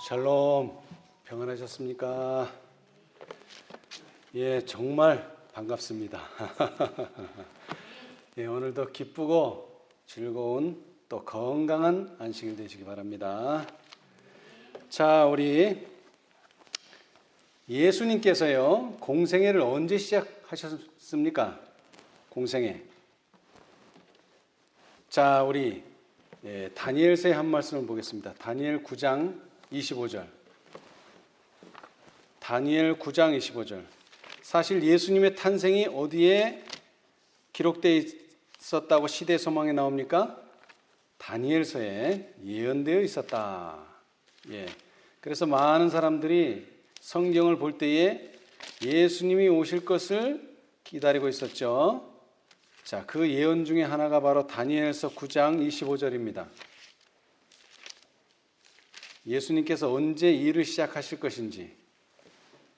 샬롬, 평안하셨습니까? 예, 정말 반갑습니다. 예, 오늘도 기쁘고 즐거운 또 건강한 안식일 되시기 바랍니다. 자, 우리 예수님께서요, 공생애를 언제 시작하셨습니까? 공생애. 자, 우리 다니엘서의 한 말씀을 보겠습니다. 다니엘 9장 25절. 다니엘 9장 25절. 사실 예수님의 탄생이 어디에 기록되어 있었다고 시대 소망에 나옵니까? 다니엘서에 예언되어 있었다. 예. 그래서 많은 사람들이 성경을 볼 때에 예수님이 오실 것을 기다리고 있었죠. 자, 그 예언 중에 하나가 바로 다니엘서 9장 25절입니다. 예수님께서 언제 일을 시작하실 것인지.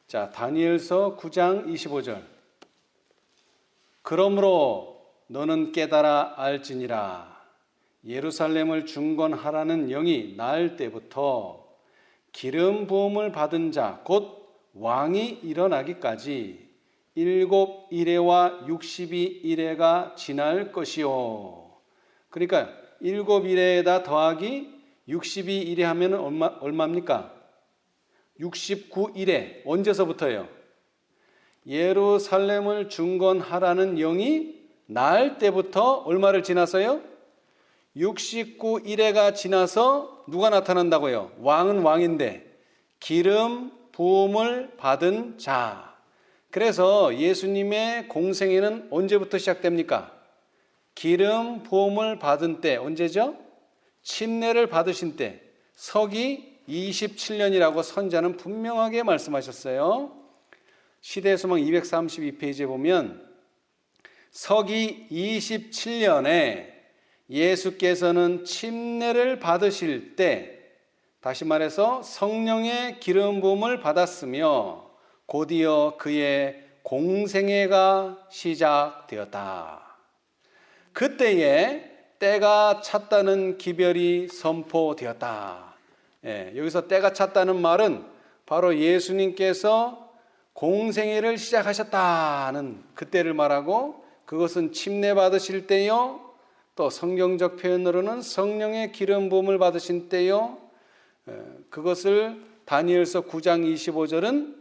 자, 다니엘서 9장 25절. 그러므로 너는 깨달아 알지니라. 예루살렘을 중건하라는 영이 날 때부터 기름 부음을 받은 자, 곧 왕이 일어나기까지 7이레와 62이레가 지날 것이요. 그러니까 7이레에다 더하기 62이레 하면 얼마입니까? 69이레. 언제서부터요? 예루살렘을 중건하라는 영이 날 때부터 얼마를 지나서요? 69이레가 지나서 누가 나타난다고요? 왕은 왕인데 기름 부음을 받은 자. 그래서 예수님의 공생애는 언제부터 시작됩니까? 기름 부음을 받은 때. 언제죠? 침례를 받으신 때. 서기 27년이라고 선자는 분명하게 말씀하셨어요. 시대소망 232페이지에 보면 서기 27년에 예수께서는 침례를 받으실 때, 다시 말해서 성령의 기름 부음을 받았으며 곧이어 그의 공생애가 시작되었다. 그때에 때가 찼다는 기별이 선포되었다. 예, 여기서 때가 찼다는 말은 바로 예수님께서 공생애를 시작하셨다는 그때를 말하고, 그것은 침례 받으실 때요, 또 성경적 표현으로는 성령의 기름 부음을 받으신 때요. 그것을 다니엘서 9장 25절은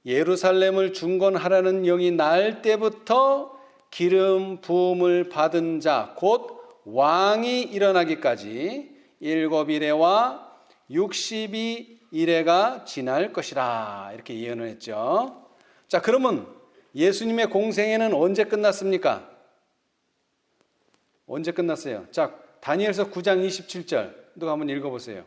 예루살렘을 중건하라는 영이 날 때부터 기름 부음을 받은 자, 곧 왕이 일어나기까지 7이레와 62이레가 지날 것이라, 이렇게 예언을 했죠. 자, 그러면 예수님의 공생애는 언제 끝났습니까? 언제 끝났어요? 자, 다니엘서 9장 27절 누가 한번 읽어보세요.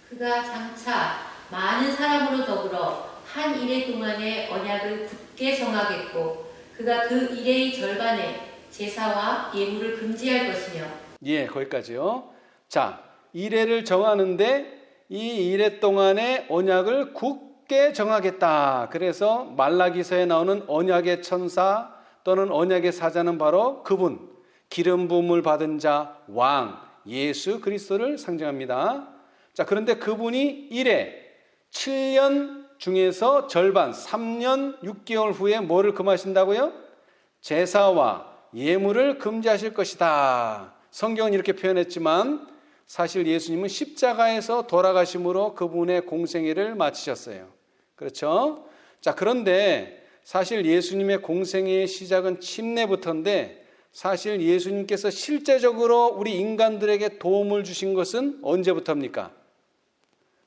그가 장차 많은 사람으로 더불어 한 이레 동안의 언약을 굳게 정하겠고 그가 그 이레의 절반에 제사와 예물을 금지할 것이며. 예, 거기까지요. 자, 이레를 정하는데 이 이레 동안의 언약을 굳게 정하겠다. 그래서 말라기서에 나오는 언약의 천사 또는 언약의 사자는 바로 그분, 기름 부음을 받은 자, 왕, 예수 그리스도를 상징합니다. 자, 그런데 그분이 이래 7년 중에서 절반 3년 6개월 후에 뭐를 금하신다고요? 제사와 예물을 금지하실 것이다. 성경은 이렇게 표현했지만 사실 예수님은 십자가에서 돌아가심으로 그분의 공생애를 마치셨어요. 그렇죠? 자, 그런데 사실 예수님의 공생애의 시작은 침례부터인데, 사실 예수님께서 실제적으로 우리 인간들에게 도움을 주신 것은 언제부터입니까?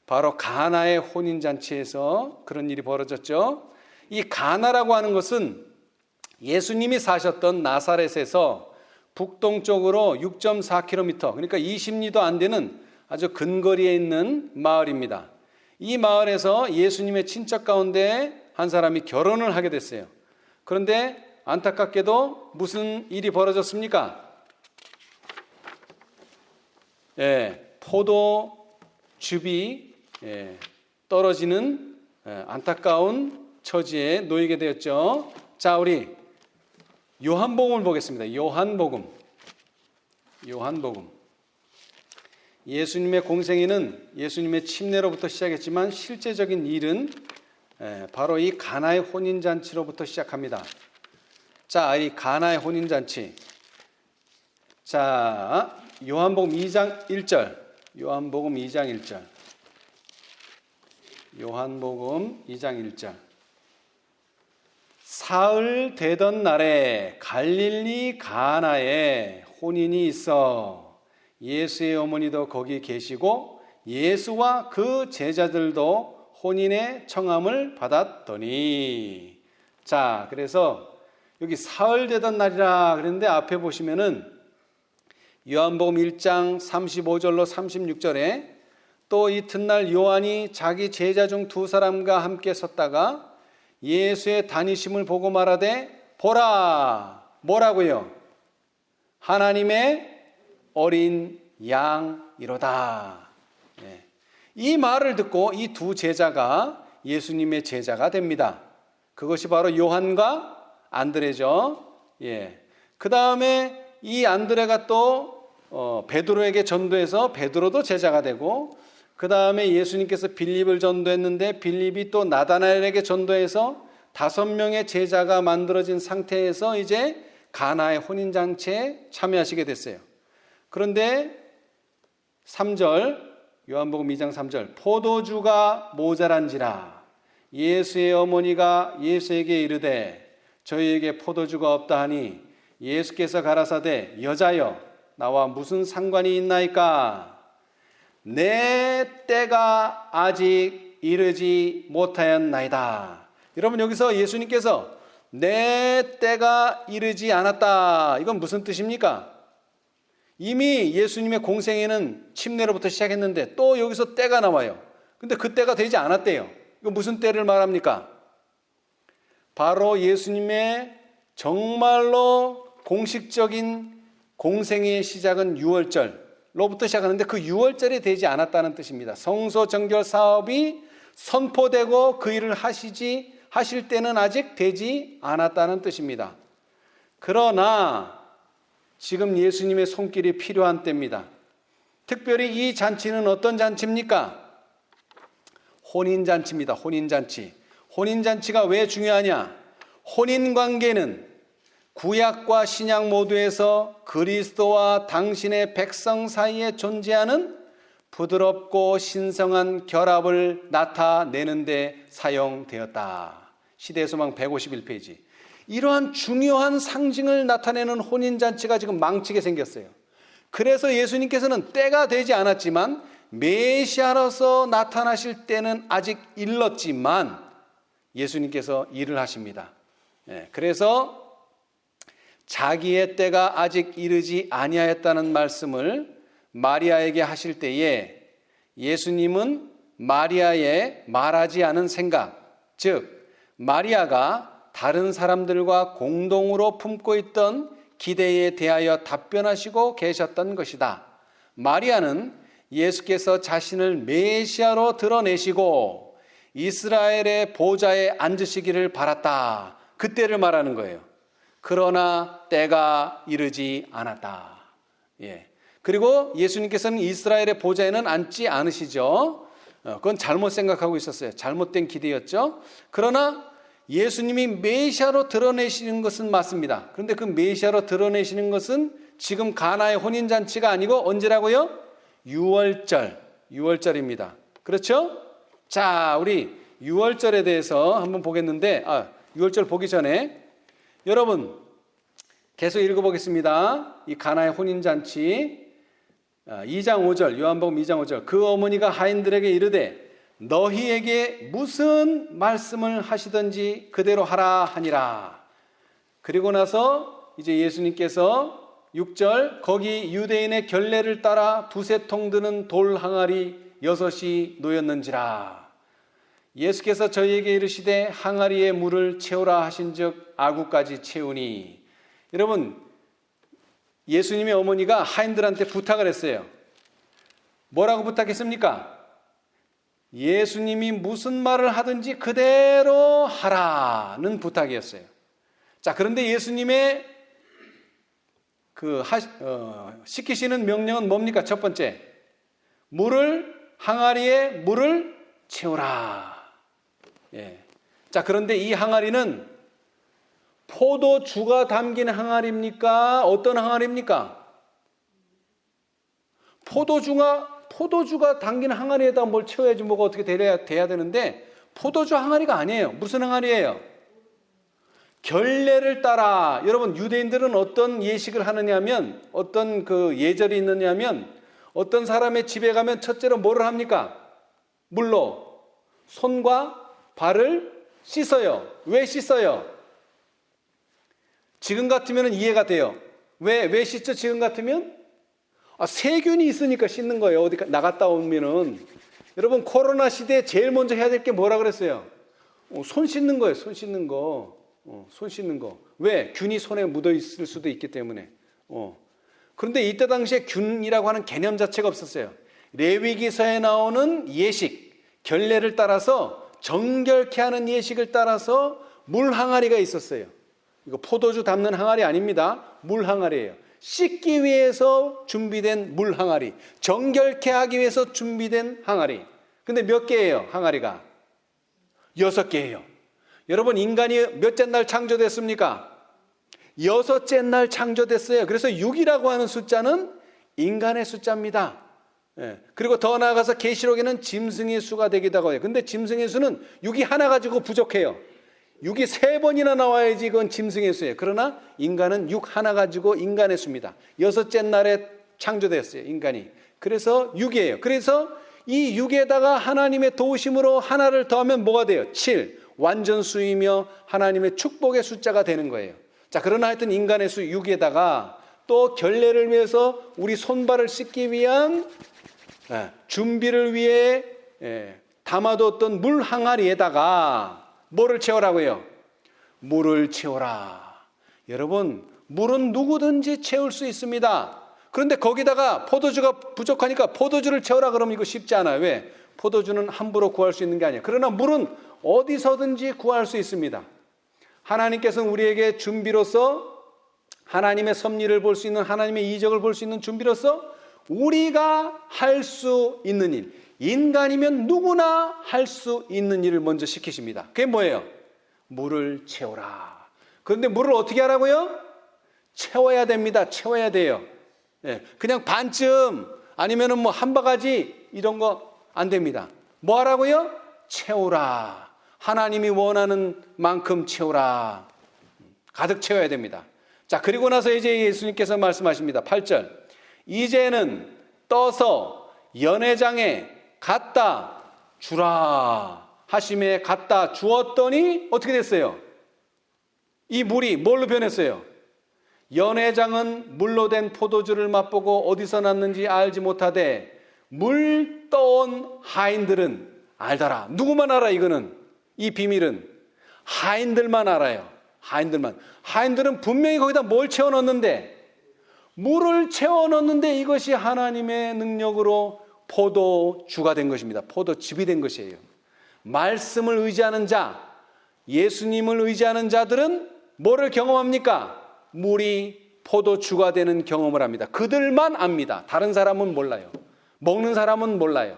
바로 가나의 혼인잔치에서 그런 일이 벌어졌죠. 이 가나라고 하는 것은 예수님이 사셨던 나사렛에서 북동쪽으로 6.4km, 그러니까 20리도 안 되는 아주 근거리에 있는 마을입니다. 이 마을에서 예수님의 친척 가운데 한 사람이 결혼을 하게 됐어요. 그런데 안타깝게도 무슨 일이 벌어졌습니까? 포도즙이 떨어지는 안타까운 처지에 놓이게 되었죠. 자, 우리 요한복음을 보겠습니다. 요한복음. 예수님의 공생애는 예수님의 침례로부터 시작했지만 실제적인 일은 바로 이 가나의 혼인잔치로부터 시작합니다. 자, 이 가나의 혼인잔치. 자, 요한복음 2장 1절. 요한복음 2장 1절. 요한복음 2장 1절. 사흘 되던 날에 갈릴리 가나에 혼인이 있어 예수의 어머니도 거기 계시고 예수와 그 제자들도 혼인의 청함을 받았더니. 자, 그래서 여기 사흘 되던 날이라 그랬는데 앞에 보시면은 요한복음 1장 35절로 36절에 또 이튿날 요한이 자기 제자 중 두 사람과 함께 섰다가 예수의 다니심을 보고 말하되 보라. 뭐라고요? 하나님의 어린 양이로다. 이 말을 듣고 이 두 제자가 예수님의 제자가 됩니다. 그것이 바로 요한과 안드레죠. 그 다음에 이 안드레가 또 베드로에게 전도해서 베드로도 제자가 되고, 그 다음에 예수님께서 빌립을 전도했는데 빌립이 또 나다나엘에게 전도해서 5명의 제자가 만들어진 상태에서 이제 가나의 혼인잔치에 참여하시게 됐어요. 그런데 3절, 요한복음 2장 3절, 포도주가 모자란지라 예수의 어머니가 예수에게 이르되 저희에게 포도주가 없다 하니 예수께서 가라사대 여자여 나와 무슨 상관이 있나이까? 내 때가 아직 이르지 못하였나이다. 여러분, 여기서 예수님께서 내 때가 이르지 않았다, 이건 무슨 뜻입니까? 이미 예수님의 공생애는 침례로부터 시작했는데 또 여기서 때가 나와요. 근데 그 때가 되지 않았대요. 이건 무슨 때를 말합니까? 바로 예수님의 정말로 공식적인 공생애의 시작은 6월절로부터 시작하는데 그 6월절이 되지 않았다는 뜻입니다. 성소 정결 사업이 선포되고 그 일을 하실 때는 아직 되지 않았다는 뜻입니다. 그러나 지금 예수님의 손길이 필요한 때입니다. 특별히 이 잔치는 어떤 잔치입니까? 혼인잔치입니다. 혼인잔치. 혼인잔치가 왜 중요하냐? 혼인관계는 구약과 신약 모두에서 그리스도와 당신의 백성 사이에 존재하는 부드럽고 신성한 결합을 나타내는 데 사용되었다. 시대소망 151페이지. 이러한 중요한 상징을 나타내는 혼인잔치가 지금 망치게 생겼어요. 그래서 예수님께서는 때가 되지 않았지만 메시아로서 나타나실 때는 아직 일렀지만 예수님께서 일을 하십니다. 그래서 자기의 때가 아직 이르지 아니하였다는 말씀을 마리아에게 하실 때에 예수님은 마리아의 말하지 않은 생각, 즉 마리아가 다른 사람들과 공동으로 품고 있던 기대에 대하여 답변하시고 계셨던 것이다. 마리아는 예수께서 자신을 메시아로 드러내시고 이스라엘의 보좌에 앉으시기를 바랐다. 그때를 말하는 거예요. 그러나 때가 이르지 않았다. 그리고 예수님께서는 이스라엘의 보좌에는 앉지 않으시죠. 그건 잘못 생각하고 있었어요. 잘못된 기대였죠. 그러나 예수님이 메시아로 드러내시는 것은 맞습니다. 그런데 그 메시아로 드러내시는 것은 지금 가나의 혼인잔치가 아니고 언제라고요? 6월절입니다. 그렇죠? 자, 우리 6월절에 대해서 한번 보겠는데 6월절 보기 전에 여러분 계속 읽어보겠습니다. 이 가나의 혼인잔치 2장 5절, 요한복음 2장 5절. 그 어머니가 하인들에게 이르되 너희에게 무슨 말씀을 하시든지 그대로 하라 하니라. 그리고 나서 이제 예수님께서 6절, 거기 유대인의 결례를 따라 두세 통 드는 돌 항아리 6이 놓였는지라. 예수께서 저희에게 이르시되 항아리에 물을 채우라 하신즉 아구까지 채우니. 여러분, 예수님의 어머니가 하인들한테 부탁을 했어요. 뭐라고 부탁했습니까? 예수님이 무슨 말을 하든지 그대로 하라는 부탁이었어요. 자, 그런데 예수님의 시키시는 명령은 뭡니까? 첫 번째, 항아리에 물을 채우라. 예. 자, 그런데 이 항아리는 포도주가 담긴 항아리입니까? 어떤 항아리입니까? 포도주가 담긴 항아리에다 뭘 채워야지 뭐가 어떻게 돼야 되는데 포도주 항아리가 아니에요. 무슨 항아리예요? 결례를 따라. 여러분, 유대인들은 어떤 예식을 하느냐면, 어떤 그 예절이 있느냐면, 어떤 사람의 집에 가면 첫째로 뭐를 합니까? 물로 손과 발을 씻어요. 왜 씻어요? 지금 같으면 이해가 돼요. 왜 씻죠? 지금 같으면? 세균이 있으니까 씻는 거예요. 어디 나갔다 오면은. 여러분, 코로나 시대에 제일 먼저 해야 될 게 뭐라 그랬어요? 손 씻는 거예요. 손 씻는 거. 손 씻는 거. 왜? 균이 손에 묻어 있을 수도 있기 때문에. 그런데 이때 당시에 균이라고 하는 개념 자체가 없었어요. 레위기서에 나오는 예식, 결례를 따라서 정결케 하는 예식을 따라서 물 항아리가 있었어요. 이거 포도주 담는 항아리 아닙니다. 물 항아리예요. 씻기 위해서 준비된 물 항아리, 정결케 하기 위해서 준비된 항아리. 근데 몇 개예요, 항아리가? 6개예요. 여러분, 인간이 몇째 날 창조됐습니까? 6째 날 창조됐어요. 그래서 6이라고 하는 숫자는 인간의 숫자입니다. 예. 그리고 더 나아가서 계시록에는 짐승의 수가 되기도 하고요. 근데 짐승의 수는 6이 하나 가지고 부족해요. 6이 3번이나 나와야지 그건 짐승의 수예요. 그러나 인간은 6 하나 가지고 인간의 수입니다. 6째 날에 창조됐어요, 인간이. 그래서 6이에요. 그래서 이 6에다가 하나님의 도우심으로 하나를 더하면 뭐가 돼요? 7. 완전수이며 하나님의 축복의 숫자가 되는 거예요. 자, 그러나 하여튼 인간의 수 6에다가 또 결례를 위해서 우리 손발을 씻기 위한 준비를 위해 담아뒀던 물 항아리에다가 뭐를 채우라고요? 물을 채우라. 여러분, 물은 누구든지 채울 수 있습니다. 그런데 거기다가 포도주가 부족하니까 포도주를 채우라 그러면 이거 쉽지 않아요. 왜? 포도주는 함부로 구할 수 있는 게 아니에요. 그러나 물은 어디서든지 구할 수 있습니다. 하나님께서는 우리에게 준비로서 하나님의 섭리를 볼 수 있는, 하나님의 이적을 볼 수 있는 준비로서 우리가 할 수 있는 일, 인간이면 누구나 할 수 있는 일을 먼저 시키십니다. 그게 뭐예요? 물을 채우라. 그런데 물을 어떻게 하라고요? 채워야 됩니다. 채워야 돼요. 그냥 반쯤 아니면은 뭐 한 바가지 이런 거 안 됩니다. 뭐 하라고요? 채우라. 하나님이 원하는 만큼 채우라. 가득 채워야 됩니다. 자, 그리고 나서 이제 예수님께서 말씀하십니다. 8절. 이제는 떠서 연회장에 갖다 주라 하심에 갖다 주었더니 어떻게 됐어요? 이 물이 뭘로 변했어요? 연회장은 물로 된 포도주를 맛보고 어디서 났는지 알지 못하되 물 떠온 하인들은 알더라. 누구만 알아? 이거는, 이 비밀은 하인들만 알아요. 하인들은 분명히 거기다 뭘 채워 넣었는데, 물을 채워 넣었는데 이것이 하나님의 능력으로 포도주가 된 것입니다. 포도즙이 된 것이에요. 말씀을 의지하는 자, 예수님을 의지하는 자들은 뭐를 경험합니까? 물이 포도주가 되는 경험을 합니다. 그들만 압니다. 다른 사람은 몰라요. 먹는 사람은 몰라요.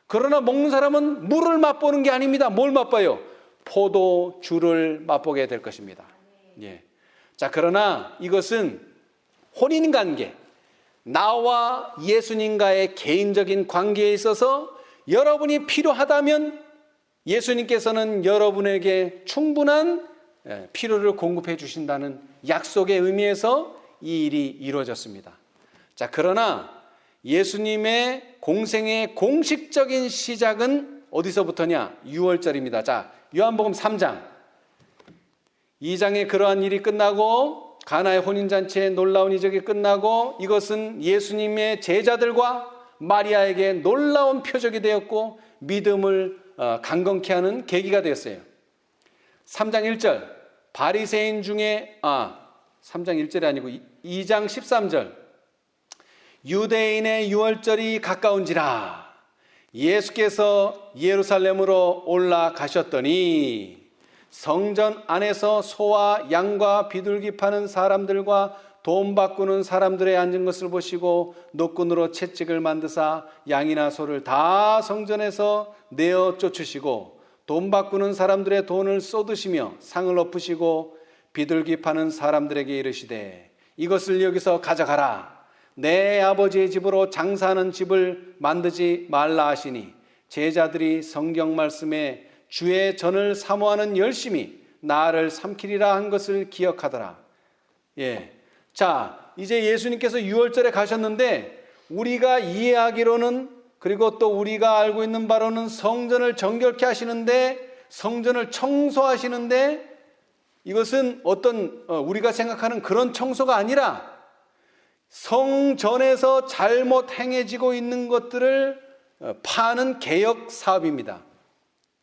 그러나 먹는 사람은 물을 맛보는 게 아닙니다. 뭘 맛봐요? 포도주를 맛보게 될 것입니다. 예. 자, 그러나 이것은 혼인관계, 나와 예수님과의 개인적인 관계에 있어서 여러분이 필요하다면 예수님께서는 여러분에게 충분한 필요를 공급해 주신다는 약속의 의미에서 이 일이 이루어졌습니다. 자, 그러나 예수님의 공생의 공식적인 시작은 어디서부터냐? 6월절입니다. 자, 요한복음 3장. 2장에 그러한 일이 끝나고 가나의 혼인잔치의 놀라운 이적이 끝나고 이것은 예수님의 제자들과 마리아에게 놀라운 표적이 되었고 믿음을 강건케 하는 계기가 되었어요. 3장 1절 바리새인 중에 3장 1절이 아니고 2장 13절 유대인의 유월절이 가까운지라 예수께서 예루살렘으로 올라가셨더니 성전 안에서 소와 양과 비둘기 파는 사람들과 돈 바꾸는 사람들의 앉은 것을 보시고 노끈으로 채찍을 만드사 양이나 소를 다 성전에서 내어 쫓으시고 돈 바꾸는 사람들의 돈을 쏟으시며 상을 엎으시고 비둘기 파는 사람들에게 이르시되 이것을 여기서 가져가라. 내 아버지의 집으로 장사하는 집을 만들지 말라 하시니 제자들이 성경 말씀에 주의 전을 사모하는 열심히 나를 삼키리라 한 것을 기억하더라. 예. 자, 이제 예수님께서 유월절에 가셨는데 우리가 이해하기로는 그리고 또 우리가 알고 있는 바로는 성전을 정결케 하시는데 성전을 청소하시는데 이것은 어떤 우리가 생각하는 그런 청소가 아니라 성전에서 잘못 행해지고 있는 것들을 파는 개혁 사업입니다.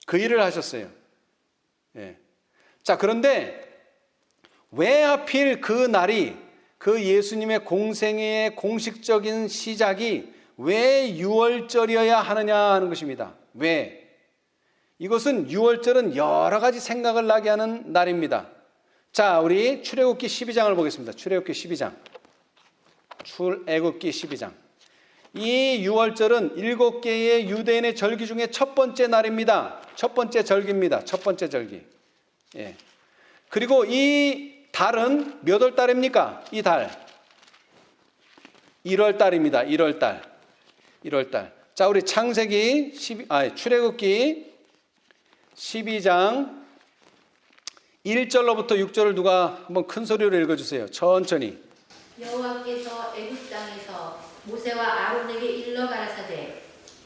그 일을 하셨어요. 예. 자, 그런데 왜 하필 그 날이 그 예수님의 공생애의 공식적인 시작이 왜 유월절이어야 하느냐 하는 것입니다. 왜? 이것은 유월절은 여러 가지 생각을 나게 하는 날입니다. 자, 우리 출애굽기 12장을 보겠습니다. 출애굽기 12장. 출애굽기 12장. 이 유월절은 7개의 유대인의 절기 중에 첫 번째 날입니다. 첫 번째 절기입니다. 첫 번째 절기. 예. 그리고 이 달은 몇 월 달입니까? 이 달. 1월 달입니다. 1월 달. 1월 달. 자, 우리 출애굽기 12장 1절로부터 6절을 누가 한번 큰 소리로 읽어주세요. 천천히. 여호와께서 애굽 땅에서 모세와 아론에게 일러 가라사대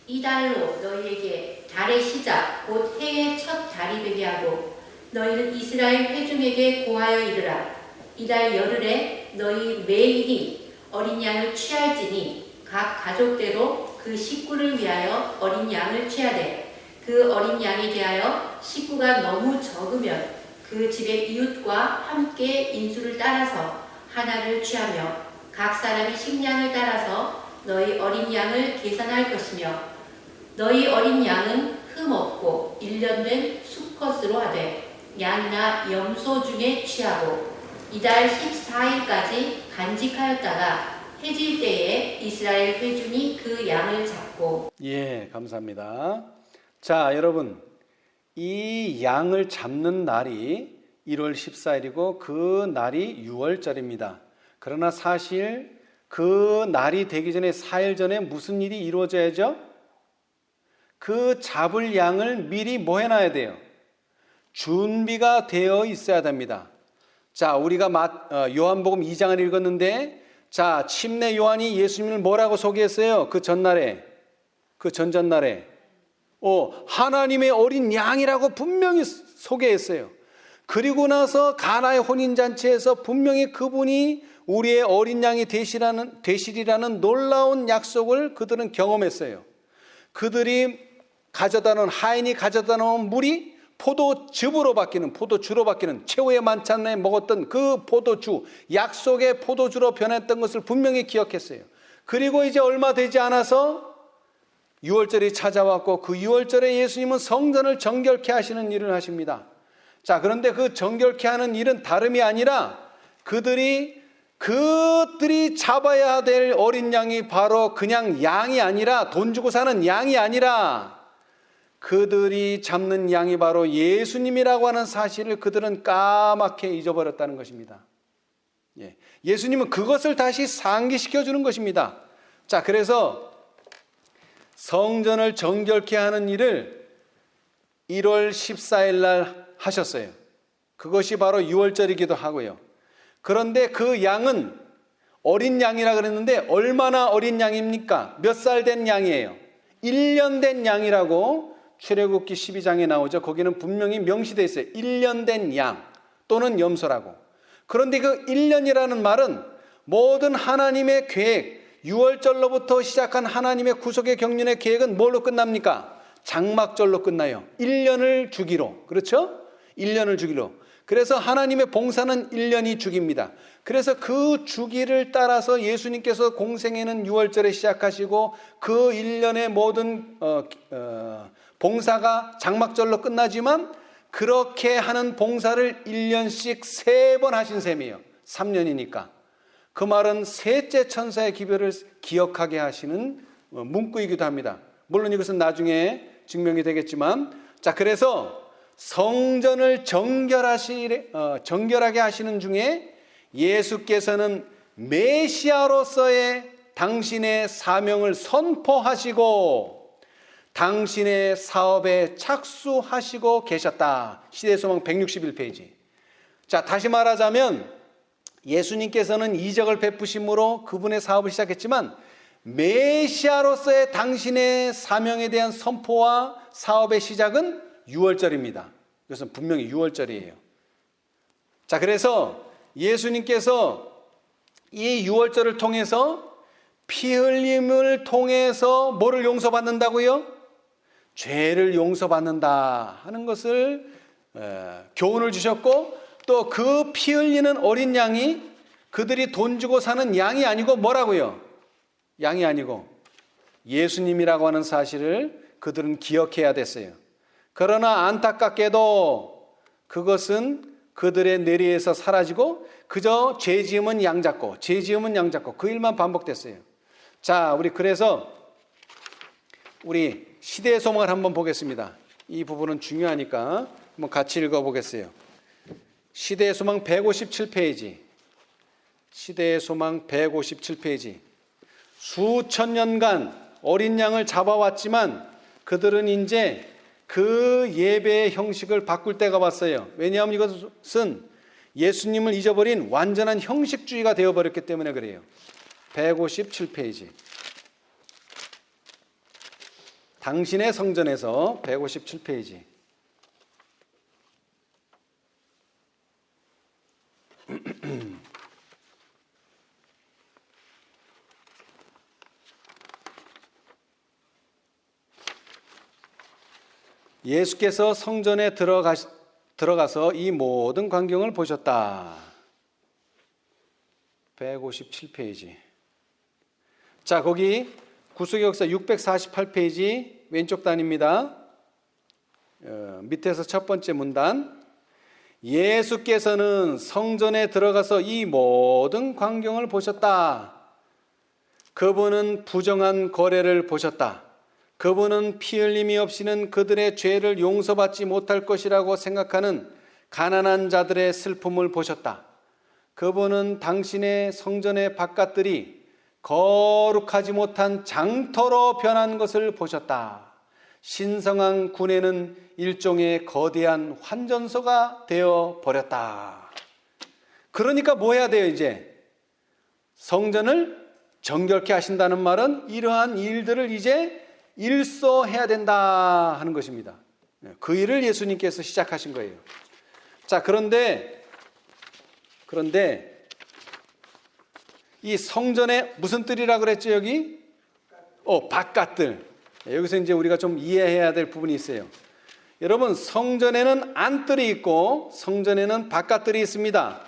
이 달로 너희에게 달의 시작 곧 해의 첫 달이 되게 하고 너희는 이스라엘 회중에게 고하여 이르라. 이달 열흘에 너희 매일이 어린 양을 취할지니 각 가족대로 그 식구를 위하여 어린 양을 취하되 그 어린 양에 대하여 식구가 너무 적으면 그 집의 이웃과 함께 인수를 따라서 하나를 취하며 각 사람이 식량을 따라서 너희 어린 양을 계산할 것이며 너희 어린 양은 흠 없고 1년 된 수컷으로 하되 양이나 염소 중에 취하고 이달 14일까지 간직하였다가 해질 때에 이스라엘 회중이 그 양을 잡고. 예, 감사합니다. 자, 여러분, 이 양을 잡는 날이 1월 14일이고 그 날이 6월절입니다. 그러나 사실 그 날이 되기 전에 4일 전에 무슨 일이 이루어져야죠? 그 잡을 양을 미리 뭐 해놔야 돼요? 준비가 되어 있어야 됩니다. 자, 우리가 요한복음 2장을 읽었는데, 자, 침례 요한이 예수님을 뭐라고 소개했어요? 그 전날에, 그 전전날에 하나님의 어린 양이라고 분명히 소개했어요. 그리고 나서 가나의 혼인잔치에서 분명히 그분이 우리의 어린 양이 되시리라는 놀라운 약속을 그들은 경험했어요. 그들이 하인이 가져다 놓은 물이 포도즙으로 바뀌는, 포도주로 바뀌는, 최후의 만찬에 먹었던 그 포도주, 약속의 포도주로 변했던 것을 분명히 기억했어요. 그리고 이제 얼마 되지 않아서 6월절이 찾아왔고 그 6월절에 예수님은 성전을 정결케 하시는 일을 하십니다. 자, 그런데 그 정결케 하는 일은 다름이 아니라 그들이 잡아야 될 어린 양이 바로 그냥 양이 아니라 돈 주고 사는 양이 아니라 그들이 잡는 양이 바로 예수님이라고 하는 사실을 그들은 까맣게 잊어버렸다는 것입니다. 예수님은 그것을 다시 상기시켜 주는 것입니다. 자, 그래서 성전을 정결케 하는 일을 1월 14일 날 하셨어요. 그것이 바로 6월절이기도 하고요. 그런데 그 양은 어린 양이라 그랬는데 얼마나 어린 양입니까? 몇 살 된 양이에요? 1년 된 양이라고 출애굽기 12장에 나오죠. 거기는 분명히 명시되어 있어요. 1년 된 양 또는 염소라고. 그런데 그 1년이라는 말은 모든 하나님의 계획, 6월절로부터 시작한 하나님의 구속의 경륜의 계획은 뭘로 끝납니까? 장막절로 끝나요. 1년을 주기로. 그렇죠? 1년을 주기로. 그래서 하나님의 봉사는 1년이 주기입니다. 그래서 그 주기를 따라서 예수님께서 공생애는 6월절에 시작하시고 그 1년의 모든 봉사가 장막절로 끝나지만 그렇게 하는 봉사를 1년씩 3번 하신 셈이에요. 3년이니까. 그 말은 셋째 천사의 기별을 기억하게 하시는 문구이기도 합니다. 물론 이것은 나중에 증명이 되겠지만, 자, 그래서 성전을 정결하게 하시는 중에 예수께서는 메시아로서의 당신의 사명을 선포하시고 당신의 사업에 착수하시고 계셨다. 시대소망 161페이지. 자, 다시 말하자면 예수님께서는 이적을 베푸심으로 그분의 사업을 시작했지만 메시아로서의 당신의 사명에 대한 선포와 사업의 시작은 유월절입니다. 이것은 분명히 유월절이에요. 자, 그래서 예수님께서 이 유월절을 통해서 피 흘림을 통해서 뭐를 용서받는다고요? 죄를 용서받는다 하는 것을 교훈을 주셨고, 또 그 피 흘리는 어린 양이 그들이 돈 주고 사는 양이 아니고 뭐라고요? 양이 아니고 예수님이라고 하는 사실을 그들은 기억해야 됐어요. 그러나 안타깝게도 그것은 그들의 뇌리에서 사라지고 그저 죄 지으면 양 잡고 죄 지으면 양 잡고 그 일만 반복됐어요. 자, 그래서 우리 시대의 소망을 한번 보겠습니다. 이 부분은 중요하니까 한번 같이 읽어보겠어요. 시대의 소망 157페이지. 시대의 소망 157페이지. 수천 년간 어린 양을 잡아왔지만 그들은 이제 그 예배의 형식을 바꿀 때가 왔어요. 왜냐하면 이것은 예수님을 잊어버린 완전한 형식주의가 되어버렸기 때문에 그래요. 157페이지. 당신의 성전에서 157페이지. 예수께서 성전에 들어가서 이 모든 광경을 보셨다. 157페이지. 자, 거기 구속의 역사 648페이지 왼쪽 단입니다. 밑에서 첫 번째 문단. 예수께서는 성전에 들어가서 이 모든 광경을 보셨다. 그분은 부정한 거래를 보셨다. 그분은 피 흘림이 없이는 그들의 죄를 용서받지 못할 것이라고 생각하는 가난한 자들의 슬픔을 보셨다. 그분은 당신의 성전의 바깥들이 거룩하지 못한 장터로 변한 것을 보셨다. 신성한 군에는 일종의 거대한 환전소가 되어 버렸다. 그러니까 뭐 해야 돼요, 이제? 성전을 정결케 하신다는 말은 이러한 일들을 이제 일소해야 된다 하는 것입니다. 그 일을 예수님께서 시작하신 거예요. 자, 그런데 이 성전에 무슨 뜰이라 그랬죠, 여기? 바깥뜰. 여기서 이제 우리가 좀 이해해야 될 부분이 있어요. 여러분, 성전에는 안뜰이 있고 성전에는 바깥뜰이 있습니다.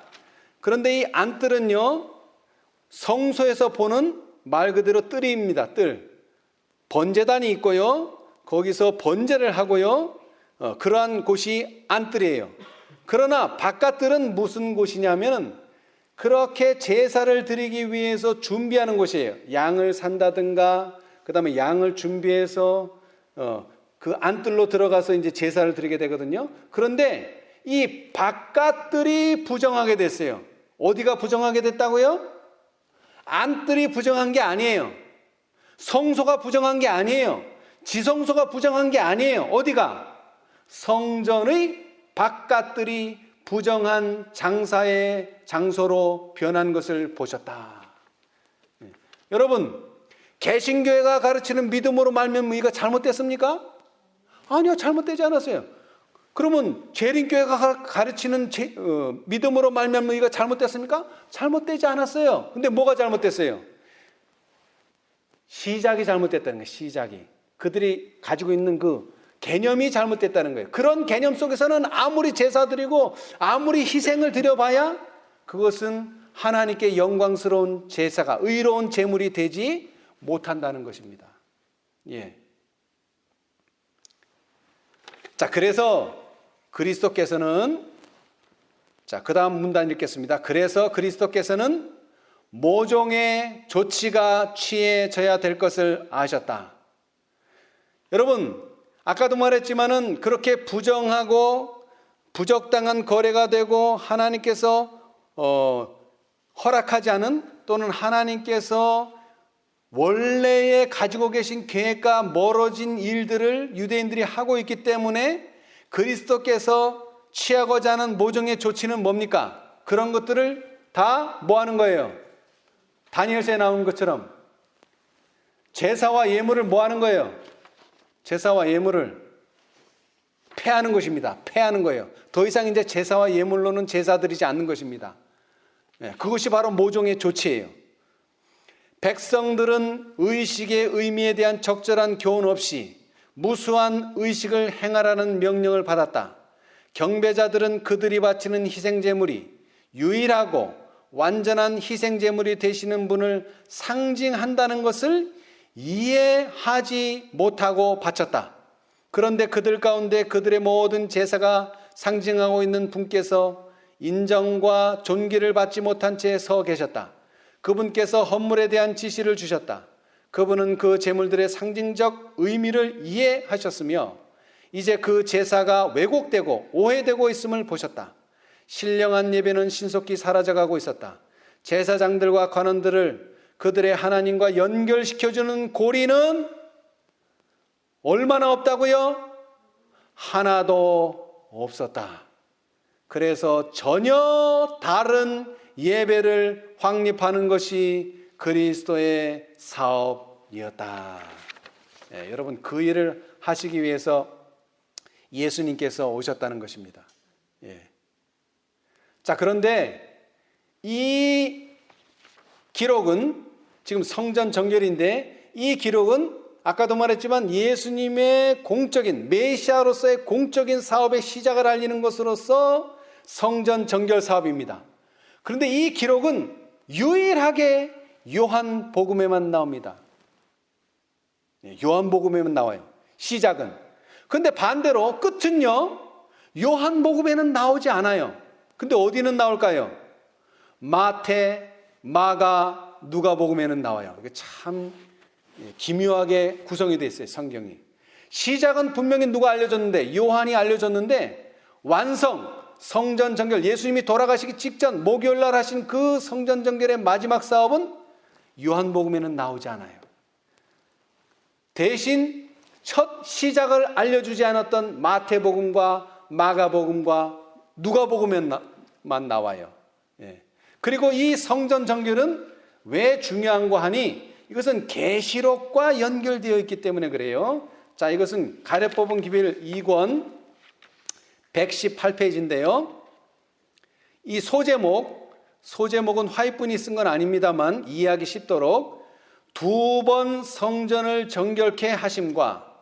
그런데 이 안뜰은요, 성소에서 보는 말 그대로 뜰입니다. 뜰. 번제단이 있고요, 거기서 번제를 하고요, 그러한 곳이 안뜰이에요. 그러나 바깥뜰은 무슨 곳이냐면 그렇게 제사를 드리기 위해서 준비하는 곳이에요. 양을 산다든가, 그 다음에 양을 준비해서 그 안뜰로 들어가서 이제 제사를 드리게 되거든요. 그런데 이 바깥뜰이 부정하게 됐어요. 어디가 부정하게 됐다고요? 안뜰이 부정한 게 아니에요. 성소가 부정한 게 아니에요. 지성소가 부정한 게 아니에요. 어디가? 성전의 바깥뜰이 부정한 장사의 장소로 변한 것을 보셨다. 여러분, 개신교회가 가르치는 믿음으로 말미암아 이가 잘못됐습니까? 아니요, 잘못되지 않았어요. 그러면 재림교회가 가르치는 믿음으로 말미암아 이가 잘못됐습니까? 잘못되지 않았어요. 근데 뭐가 잘못됐어요? 시작이 잘못됐다는 거예요. 시작이. 그들이 가지고 있는 그 개념이 잘못됐다는 거예요. 그런 개념 속에서는 아무리 제사 드리고 아무리 희생을 드려봐야 그것은 하나님께 영광스러운 제사가, 의로운 제물이 되지 못한다는 것입니다. 예. 자, 그래서 그리스도께서는, 자, 그 다음 문단 읽겠습니다. 그래서 그리스도께서는 모종의 조치가 취해져야 될 것을 아셨다. 여러분, 아까도 말했지만은 그렇게 부정하고 부적당한 거래가 되고 하나님께서 허락하지 않은, 또는 하나님께서 원래에 가지고 계신 계획과 멀어진 일들을 유대인들이 하고 있기 때문에 그리스도께서 취하고자 하는 모종의 조치는 뭡니까? 그런 것들을 다 뭐 하는 거예요? 다니엘서에 나온 것처럼 제사와 예물을 뭐 하는 거예요? 제사와 예물을 폐하는 것입니다. 폐하는 거예요. 더 이상 이제 제사와 예물로는 제사 드리지 않는 것입니다. 그것이 바로 모종의 조치예요. 백성들은 의식의 의미에 대한 적절한 교훈 없이 무수한 의식을 행하라는 명령을 받았다. 경배자들은 그들이 바치는 희생제물이 유일하고 완전한 희생제물이 되시는 분을 상징한다는 것을 이해하지 못하고 바쳤다. 그런데 그들 가운데 그들의 모든 제사가 상징하고 있는 분께서 인정과 존귀를 받지 못한 채 서 계셨다. 그분께서 헌물에 대한 지시를 주셨다. 그분은 그 제물들의 상징적 의미를 이해하셨으며 이제 그 제사가 왜곡되고 오해되고 있음을 보셨다. 신령한 예배는 신속히 사라져가고 있었다. 제사장들과 관원들을 그들의 하나님과 연결시켜주는 고리는 얼마나 없다고요? 하나도 없었다. 그래서 전혀 다른 예배를 확립하는 것이 그리스도의 사업이었다. 여러분, 그 일을 하시기 위해서 예수님께서 오셨다는 것입니다. 자, 그런데 이 기록은 지금 성전 정결인데, 이 기록은 아까도 말했지만 예수님의 공적인, 메시아로서의 공적인 사업의 시작을 알리는 것으로서 성전 정결 사업입니다. 그런데 이 기록은 유일하게 요한복음에만 나옵니다. 요한복음에만 나와요. 시작은. 근데 반대로 끝은요, 요한복음에는 나오지 않아요. 근데 어디는 나올까요? 마태, 마가, 누가복음에는 나와요. 이게 참 기묘하게 구성이 되어 있어요, 성경이. 시작은 분명히 누가 알려줬는데, 요한이 알려줬는데, 완성, 성전 정결, 예수님이 돌아가시기 직전 목요일 날 하신 그 성전 정결의 마지막 사업은 요한복음에는 나오지 않아요. 대신 첫 시작을 알려주지 않았던 마태복음과 마가복음과 누가복음에만 나와요. 그리고 이 성전 정결은 왜 중요한고 하니, 이것은 계시록과 연결되어 있기 때문에 그래요. 자, 이것은 가래뽑은 기별 2권 118페이지인데요. 이 소제목은 화이트분이 쓴 건 아닙니다만 이해하기 쉽도록 2번 성전을 정결케 하심과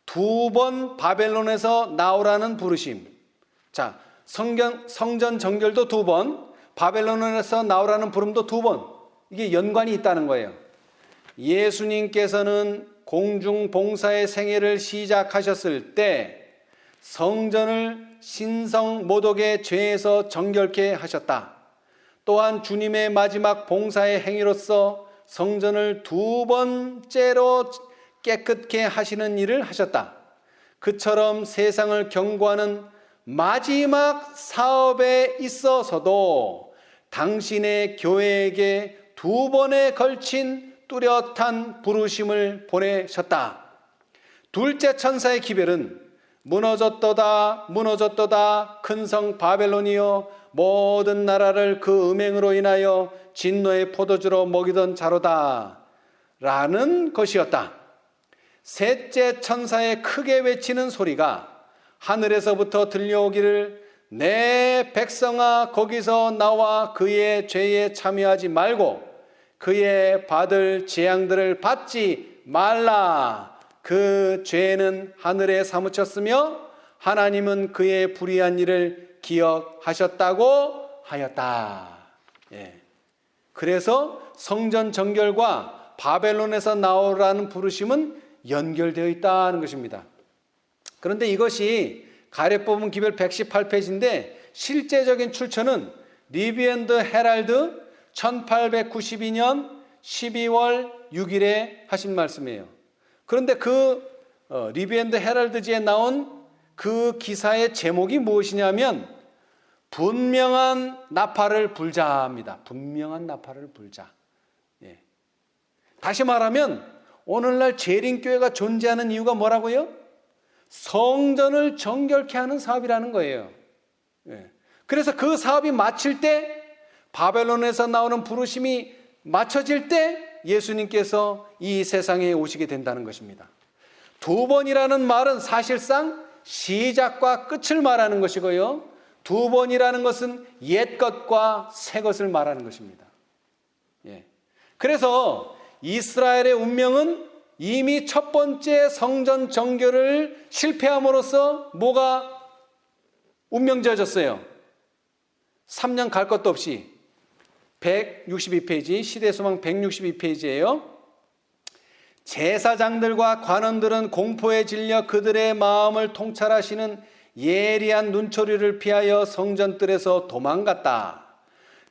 2번 바벨론에서 나오라는 부르심. 자, 성전 정결도 2번, 바벨론에서 나오라는 부름도 2번. 이게 연관이 있다는 거예요. 예수님께서는 공중봉사의 생애를 시작하셨을 때 성전을 신성 모독의 죄에서 정결케 하셨다. 또한 주님의 마지막 봉사의 행위로서 성전을 2번째로 깨끗게 하시는 일을 하셨다. 그처럼 세상을 경고하는 마지막 사업에 있어서도 당신의 교회에게 2번에 걸친 뚜렷한 부르심을 보내셨다. 둘째 천사의 기별은 무너졌도다 무너졌도다 큰 성 바벨론이여 모든 나라를 그 음행으로 인하여 진노의 포도주로 먹이던 자로다 라는 것이었다. 셋째 천사의 크게 외치는 소리가 하늘에서부터 들려오기를 내 백성아 거기서 나와 그의 죄에 참여하지 말고 그의 받을 재앙들을 받지 말라. 그 죄는 하늘에 사무쳤으며 하나님은 그의 불의한 일을 기억하셨다고 하였다. 그래서 성전 정결과 바벨론에서 나오라는 부르심은 연결되어 있다는 것입니다. 그런데 이것이 가래뽑은 기별 118페이지인데 실제적인 출처는 리뷰 앤드 헤랄드 1892년 12월 6일에 하신 말씀이에요. 그런데 그 리뷰 앤드 헤럴드지에 나온 그 기사의 제목이 무엇이냐면 분명한 나팔을 불자입니다. 분명한 나팔을 불자. 예. 다시 말하면 오늘날 재림교회가 존재하는 이유가 뭐라고요? 성전을 정결케 하는 사업이라는 거예요. 예. 그래서 그 사업이 마칠 때, 바벨론에서 나오는 부르심이 맞춰질 때 예수님께서 이 세상에 오시게 된다는 것입니다. 두 번이라는 말은 사실상 시작과 끝을 말하는 것이고요, 두 번이라는 것은 옛 것과 새 것을 말하는 것입니다. 예. 그래서 이스라엘의 운명은 이미 첫 번째 성전 정결을 실패함으로써 뭐가 운명지어졌어요? 3년 갈 것도 없이 162페이지, 시대소망 162페이지예요. 제사장들과 관원들은 공포에 질려 그들의 마음을 통찰하시는 예리한 눈초리를 피하여 성전뜰에서 도망갔다.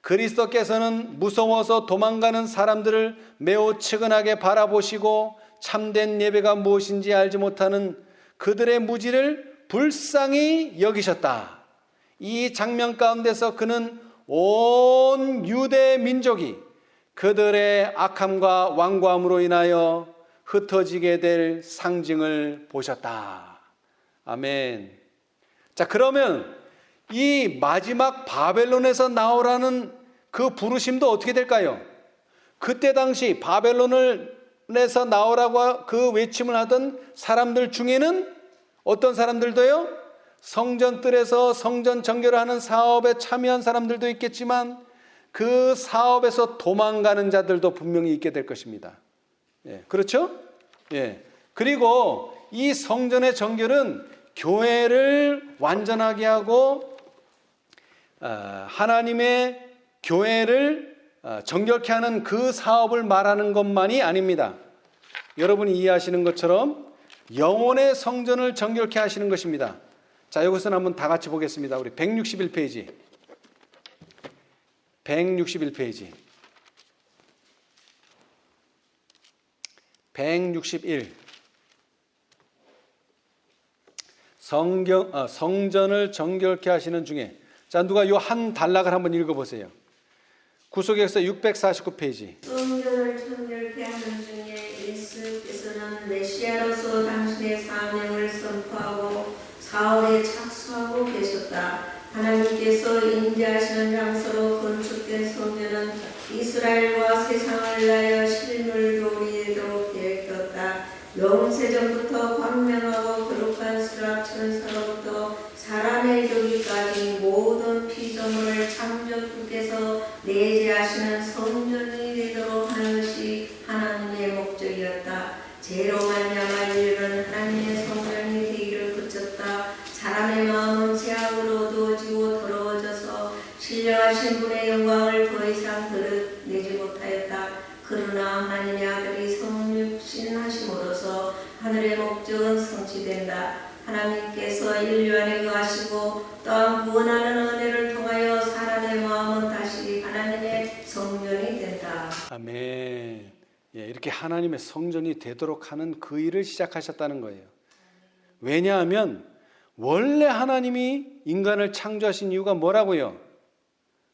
그리스도께서는 무서워서 도망가는 사람들을 매우 측은하게 바라보시고 참된 예배가 무엇인지 알지 못하는 그들의 무지를 불쌍히 여기셨다. 이 장면 가운데서 그는 온 유대 민족이 그들의 악함과 완고함으로 인하여 흩어지게 될 상징을 보셨다. 아멘. 자, 그러면 이 마지막 바벨론에서 나오라는 그 부르심도 어떻게 될까요? 그때 당시 바벨론에서 나오라고 그 외침을 하던 사람들 중에는 어떤 사람들도요, 성전뜰에서 성전 정결을 하는 사업에 참여한 사람들도 있겠지만 그 사업에서 도망가는 자들도 분명히 있게 될 것입니다. 예, 그렇죠? 예. 그리고 이 성전의 정결은 교회를 완전하게 하고 하나님의 교회를 정결케 하는 그 사업을 말하는 것만이 아닙니다. 여러분이 이해하시는 것처럼 영혼의 성전을 정결케 하시는 것입니다. 자, 이것은 한번 다 같이 보겠습니다. 우리 161페이지. 161페이지. 161. 성전을 정결케 하시는 중에, 자, 누가 요 한 단락을 한번 읽어보세요. 구속역사 649페이지. 성전을 정결케 하는 중에 예수께서는 메시아로서 당신의 사명을 선포하고 사업에 착수하고 계셨다. 하나님께서 인자하시는 장소로 건축된 성전은 이스라엘과 세상을 위하여 실물교리로 계획되었다. 영세전부터 광명하고 거룩한 수락 천사로부터 사람의 조기까지 모든 피조물을 창조주께서 내재하시는 성전이 되도록 하는 것이 하나님의 목적이었다. 죄로 말미암아 인류는 하나님의 성전이 되기를 그쳤다. 사람의 마음은 죄악으로 어두워지고 더러워져서 신령하신 분의 영광을 더 이상 드러내지 못하였다. 그러나 하나님의 아들이 성육신하심으로써 하늘의 목적은 성취된다. 하나님께서 인류 안에 거하시고 또한 구원하는 은혜를 통하여 사람의 마음은 다시 하나님의 성전이 된다. 아멘. 예, 이렇게 하나님의 성전이 되도록 하는 그 일을 시작하셨다는 거예요. 왜냐하면 원래 하나님이 인간을 창조하신 이유가 뭐라고요?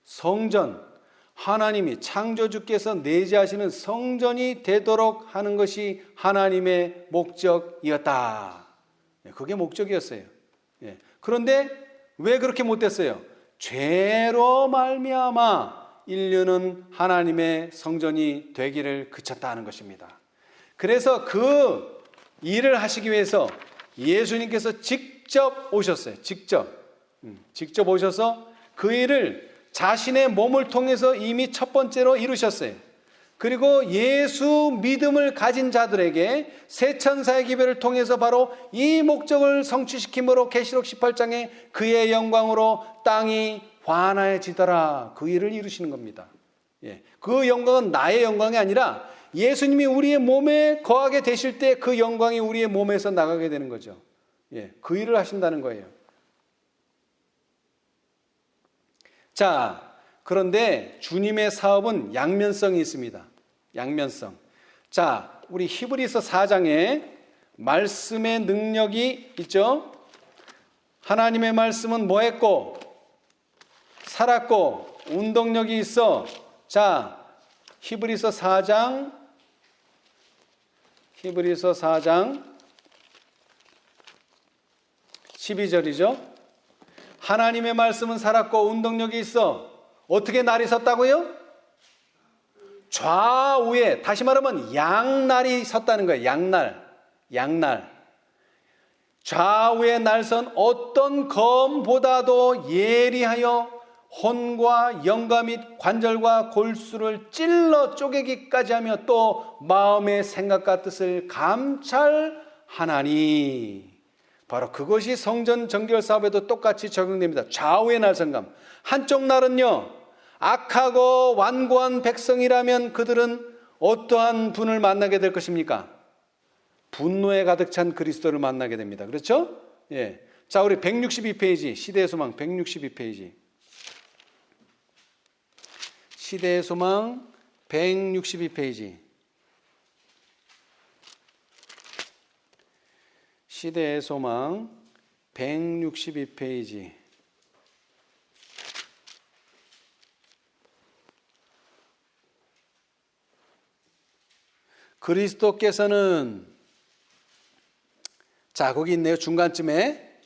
성전, 하나님이 창조주께서 내재하시는 성전이 되도록 하는 것이 하나님의 목적이었다. 그게 목적이었어요. 그런데 왜 그렇게 못됐어요? 죄로 말미암아 인류는 하나님의 성전이 되기를 그쳤다는 것입니다. 그래서 그 일을 하시기 위해서 예수님께서 직접 오셨어요. 직접 오셔서 그 일을 자신의 몸을 통해서 이미 첫 번째로 이루셨어요. 그리고 예수 믿음을 가진 자들에게 새 천사의 기별을 통해서 바로 이 목적을 성취시킴으로 계시록 18장에 그의 영광으로 땅이 환하여지더라, 그 일을 이루시는 겁니다. 그 영광은 나의 영광이 아니라 예수님이 우리의 몸에 거하게 되실 때 그 영광이 우리의 몸에서 나가게 되는 거죠. 그 일을 하신다는 거예요. 자, 그런데 주님의 사업은 양면성이 있습니다. 양면성. 자, 우리 히브리서 4장에 말씀의 능력이 있죠. 하나님의 말씀은 뭐 했고? 살았고 운동력이 있어. 자, 히브리서 4장 12절이죠. 하나님의 말씀은 살았고 운동력이 있어. 어떻게 날이 섰다고요? 좌우에, 다시 말하면 양날이 섰다는 거예요. 양날. 좌우에 날선 어떤 검보다도 예리하여 혼과 영과 및 관절과 골수를 찔러 쪼개기까지 하며 또 마음의 생각과 뜻을 감찰하나니. 바로 그것이 성전 정결 사업에도 똑같이 적용됩니다. 좌우의 날선감. 한쪽 날은요, 악하고 완고한 백성이라면 그들은 어떠한 분을 만나게 될 것입니까? 분노에 가득 찬 그리스도를 만나게 됩니다. 그렇죠? 예. 자, 우리 162페이지, 시대의 소망 162페이지. 시대의 소망 162페이지. 시대의 소망 162페이지. 그리스도께서는, 자, 거기 있네요. 중간쯤에.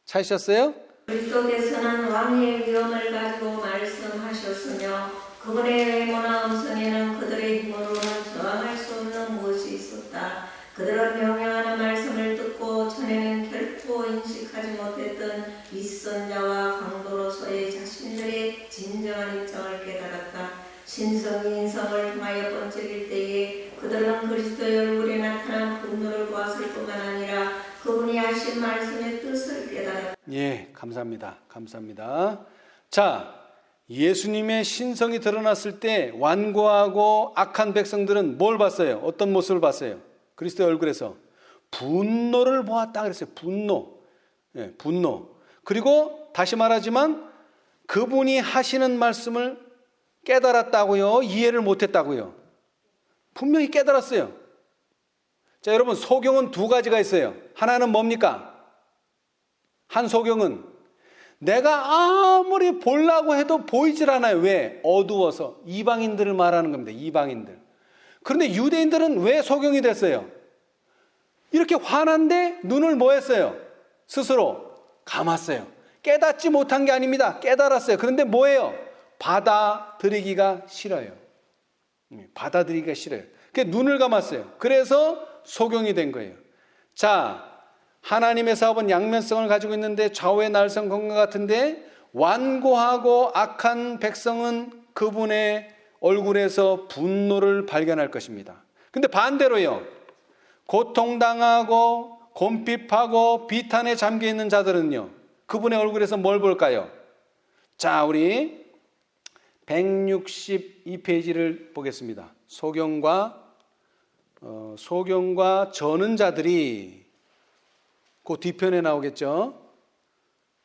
찾으셨어요? 그리스도께서는 왕의 위엄을 가지고 말씀하셨으며 그분의 외모나 음성에는 그들의 힘으로는 저항할 수 없는 무엇이 있었다. 그들은 명령하는 말씀을 듣고 전에는 결코 인식하지 못했던 윗선자와 강도로서의 자신들의 진정한 입장을 깨달았다. 신성이 인성을 통하여 번쩍일 때에 그들은 그리스도의 얼굴에 나타난 분노를 보았을 뿐만 아니라 그분이 하신 말씀의 뜻을 깨달았다. 예, 감사합니다. 감사합니다. 자, 예수님의 신성이 드러났을 때 완고하고 악한 백성들은 뭘 봤어요? 어떤 모습을 봤어요? 그리스도의 얼굴에서 분노를 보았다 그랬어요. 분노. 예, 분노. 그리고 다시 말하지만 그분이 하시는 말씀을 깨달았다고요? 이해를 못했다고요? 분명히 깨달았어요. 자, 여러분, 소경은 두 가지가 있어요. 하나는 뭡니까? 한 소경은 내가 아무리 보려고 해도 보이질 않아요. 왜? 어두워서. 이방인들을 말하는 겁니다. 이방인들. 그런데 유대인들은 왜 소경이 됐어요? 이렇게 화난데 눈을 뭐 했어요? 스스로 감았어요. 깨닫지 못한 게 아닙니다. 깨달았어요. 그런데 뭐예요? 받아들이기가 싫어요. 받아들이기가 싫어요. 그래서 눈을 감았어요. 그래서 소경이 된 거예요. 자, 하나님의 사업은 양면성을 가지고 있는데 좌우의 날선검과 같은데 완고하고 악한 백성은 그분의 얼굴에서 분노를 발견할 것입니다. 근데 반대로요, 고통당하고 곰핍하고 비탄에 잠겨있는 자들은요, 그분의 얼굴에서 뭘 볼까요? 자, 우리 162페이지를 보겠습니다. 소경과 저는 자들이, 그 뒤편에 나오겠죠.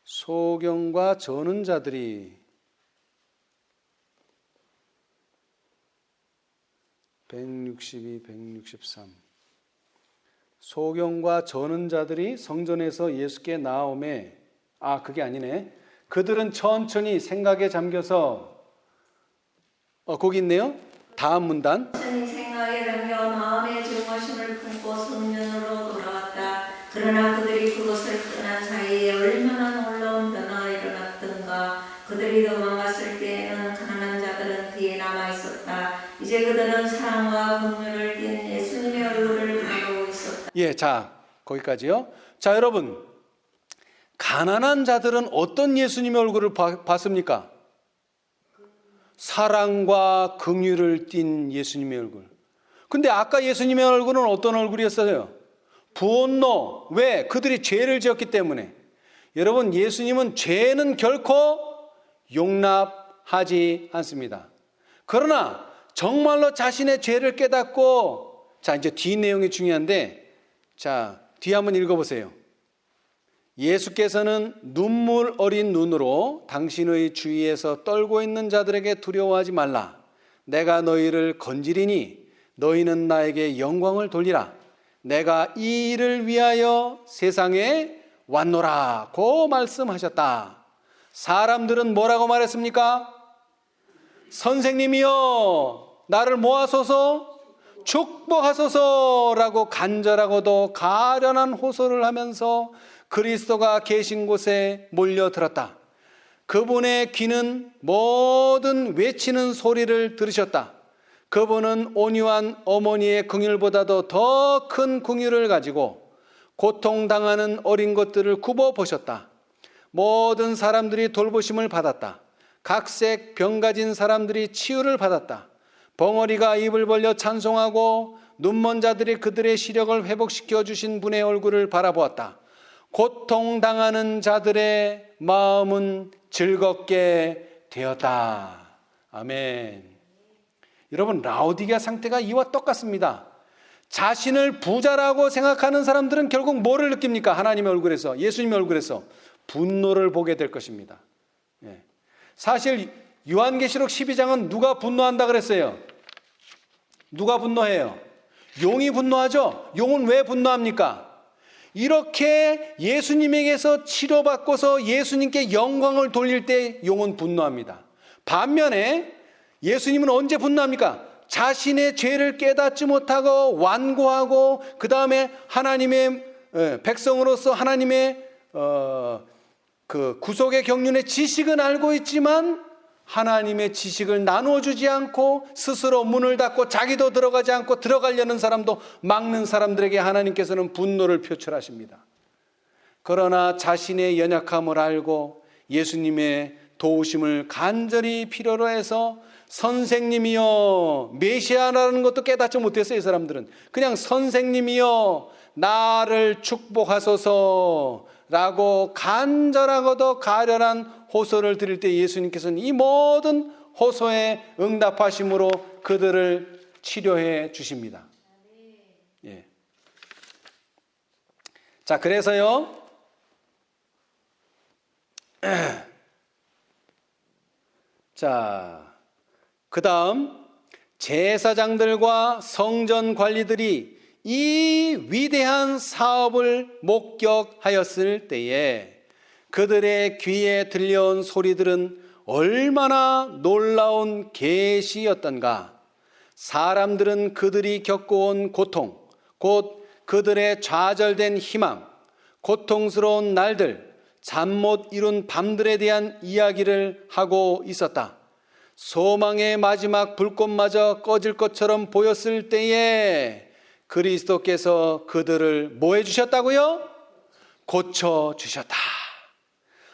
소경과 저는 자들이 162, 163. 소경과 저는 자들이 성전에서 예수께 나오매, 그게 아니네. 그들은 천천히 생각에 잠겨서, 거기 있네요. 다음 문단. 천천히 생각에 잠겨 마음의 증오심을 품고 성전으로 돌아왔다. 그러나 그들이 그것을 떠난 사이에 얼마나 놀라운 변화가 일어났던가. 그들이 도망갔을 때에는 가난한 자들은 뒤에 남아있었다. 이제 그들은 사랑과 긍휼을 띤 예수님의 얼굴을 바라보고 있었다. 예, 자, 거기까지요. 자, 여러분, 가난한 자들은 어떤 예수님의 얼굴을 봤습니까? 사랑과 긍휼을 띤 예수님의 얼굴. 근데 아까 예수님의 얼굴은 어떤 얼굴이었어요? 분노. 왜? 그들이 죄를 지었기 때문에. 여러분, 예수님은 죄는 결코 용납하지 않습니다. 그러나 정말로 자신의 죄를 깨닫고, 자, 이제 뒤 내용이 중요한데, 자, 뒤 한번 읽어보세요. 예수께서는 눈물 어린 눈으로 당신의 주위에서 떨고 있는 자들에게 두려워하지 말라. 내가 너희를 건지리니 너희는 나에게 영광을 돌리라. 내가 이 일을 위하여 세상에 왔노라고 말씀하셨다. 사람들은 뭐라고 말했습니까? 선생님이여, 나를 모아소서, 축복하소서라고 간절하고도 가련한 호소를 하면서 그리스도가 계신 곳에 몰려들었다. 그분의 귀는 모든 외치는 소리를 들으셨다. 그분은 온유한 어머니의 긍휼보다도 더 큰 긍휼을 가지고 고통당하는 어린 것들을 굽어 보셨다. 모든 사람들이 돌보심을 받았다. 각색 병 가진 사람들이 치유를 받았다. 벙어리가 입을 벌려 찬송하고 눈먼 자들이 그들의 시력을 회복시켜 주신 분의 얼굴을 바라보았다. 고통당하는 자들의 마음은 즐겁게 되었다. 아멘. 여러분, 라오디게아 상태가 이와 똑같습니다. 자신을 부자라고 생각하는 사람들은 결국 뭐를 느낍니까? 하나님의 얼굴에서, 예수님의 얼굴에서 분노를 보게 될 것입니다. 사실 요한계시록 12장은 누가 분노한다 그랬어요? 누가 분노해요? 용이 분노하죠? 용은 왜 분노합니까? 이렇게 예수님에게서 치료받고서 예수님께 영광을 돌릴 때 용은 분노합니다. 반면에 예수님은 언제 분노합니까? 자신의 죄를 깨닫지 못하고 완고하고 그 다음에 하나님의 백성으로서 하나님의 그 구속의 경륜의 지식은 알고 있지만 하나님의 지식을 나눠주지 않고 스스로 문을 닫고 자기도 들어가지 않고 들어가려는 사람도 막는 사람들에게 하나님께서는 분노를 표출하십니다. 그러나 자신의 연약함을 알고 예수님의 도우심을 간절히 필요로 해서 선생님이여, 메시아라는 것도 깨닫지 못했어요. 이 사람들은 그냥 선생님이여 나를 축복하소서 라고 간절하고도 가련한 호소를 드릴 때 예수님께서는 이 모든 호소에 응답하심으로 그들을 치료해 주십니다. 예. 자, 그래서요, 자, 그 다음 제사장들과 성전 관리들이 이 위대한 사업을 목격하였을 때에 그들의 귀에 들려온 소리들은 얼마나 놀라운 계시였던가. 사람들은 그들이 겪어온 고통, 곧 그들의 좌절된 희망, 고통스러운 날들, 잠 못 이룬 밤들에 대한 이야기를 하고 있었다. 소망의 마지막 불꽃마저 꺼질 것처럼 보였을 때에 그리스도께서 그들을 뭐 해주셨다고요? 고쳐주셨다.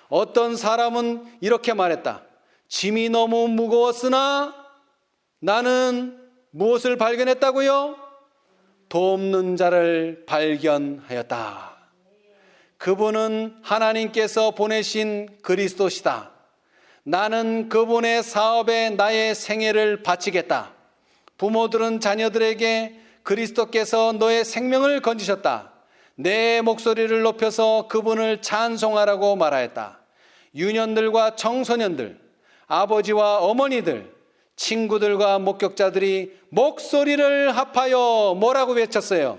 어떤 사람은 이렇게 말했다. 짐이 너무 무거웠으나 나는 무엇을 발견했다고요? 돕는 자를 발견하였다. 그분은 하나님께서 보내신 그리스도시다. 나는 그분의 사업에 나의 생애를 바치겠다. 부모들은 자녀들에게 그리스도께서 너의 생명을 건지셨다. 내 목소리를 높여서 그분을 찬송하라고 말하였다. 유년들과 청소년들, 아버지와 어머니들, 친구들과 목격자들이 목소리를 합하여 뭐라고 외쳤어요?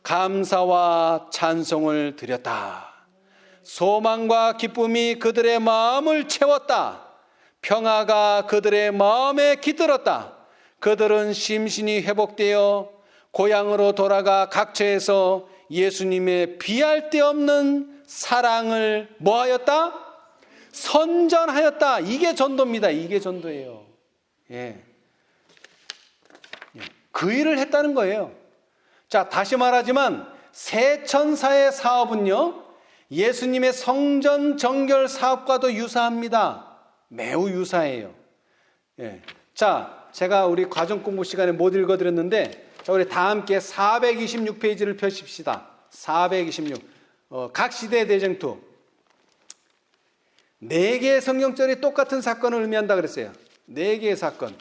감사와 찬송을 드렸다. 소망과 기쁨이 그들의 마음을 채웠다. 평화가 그들의 마음에 깃들었다. 그들은 심신이 회복되어 고향으로 돌아가 각처에서 예수님의 비할 데 없는 사랑을 뭐하였다? 선전하였다. 이게 전도입니다. 이게 전도예요. 예. 그 일을 했다는 거예요. 자, 다시 말하지만 새 천사의 사업은요, 예수님의 성전 정결 사업과도 유사합니다. 매우 유사해요. 예. 자, 제가 우리 과정 공부 시간에 못 읽어드렸는데, 자, 우리 다 함께 426페이지를 펴십시다. 426. 각 시대 대쟁투. 4개의 성경절이 똑같은 사건을 의미한다 그랬어요. 4개의 사건.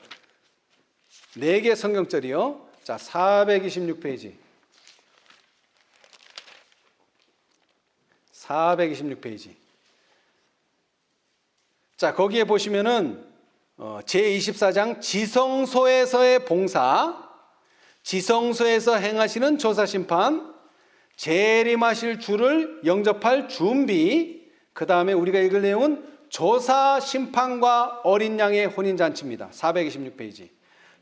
4개의 성경절이요. 자, 426페이지. 426페이지. 자, 거기에 보시면은 제24장 지성소에서의 봉사, 지성소에서 행하시는 조사심판, 재림하실 주를 영접할 준비, 그 다음에 우리가 읽을 내용은 조사심판과 어린 양의 혼인잔치입니다. 426페이지.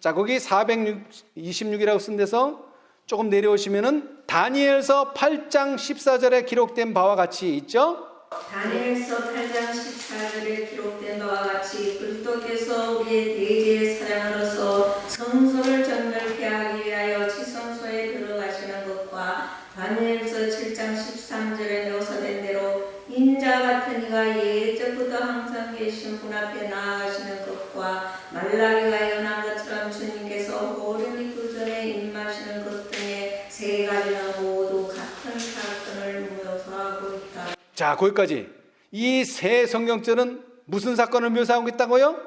자, 거기 426이라고 쓴 데서 조금 내려오시면은 다니엘서 8장 14절에 기록된 바와 같이 있죠? 다니엘서 8장 14절에 기록된 바와 같이 그리스도께서 우리의 대제의 사랑으로서 성소를 정결케 하기 위하여 지성소에 들어가시는 것과 다니엘서 7장 13절에 묘사된 대로 인자 같은 이가 예적부터 항상 계신 분 앞에 나아가시는 것과 말라기가 예언한 것처럼 주님께서 호련히 그 전에 임하시는 것 등의 세 가지는 모두 같은 사건을 묘사하고 있다. 자, 거기까지. 이 세 성경절은 무슨 사건을 묘사하고 있다고요?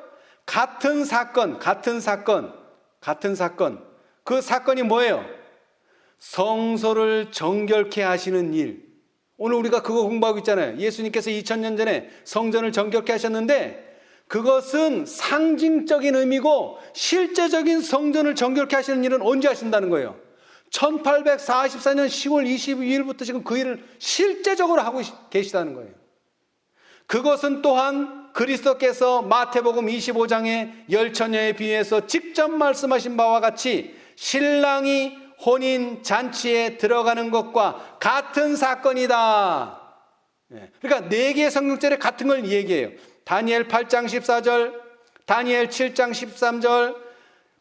같은 사건. 그 사건이 뭐예요? 성소를 정결케 하시는 일. 오늘 우리가 그거 공부하고 있잖아요. 예수님께서 2000년 전에 성전을 정결케 하셨는데 그것은 상징적인 의미고 실제적인 성전을 정결케 하시는 일은 언제 하신다는 거예요? 1844년 10월 22일부터 지금 그 일을 실제적으로 하고 계시다는 거예요. 그것은 또한 그리스도께서 마태복음 25장의 열처녀에 비해서 직접 말씀하신 바와 같이 신랑이 혼인 잔치에 들어가는 것과 같은 사건이다. 그러니까 4개의 성경절에 같은 걸 얘기해요. 다니엘 8장 14절, 다니엘 7장 13절,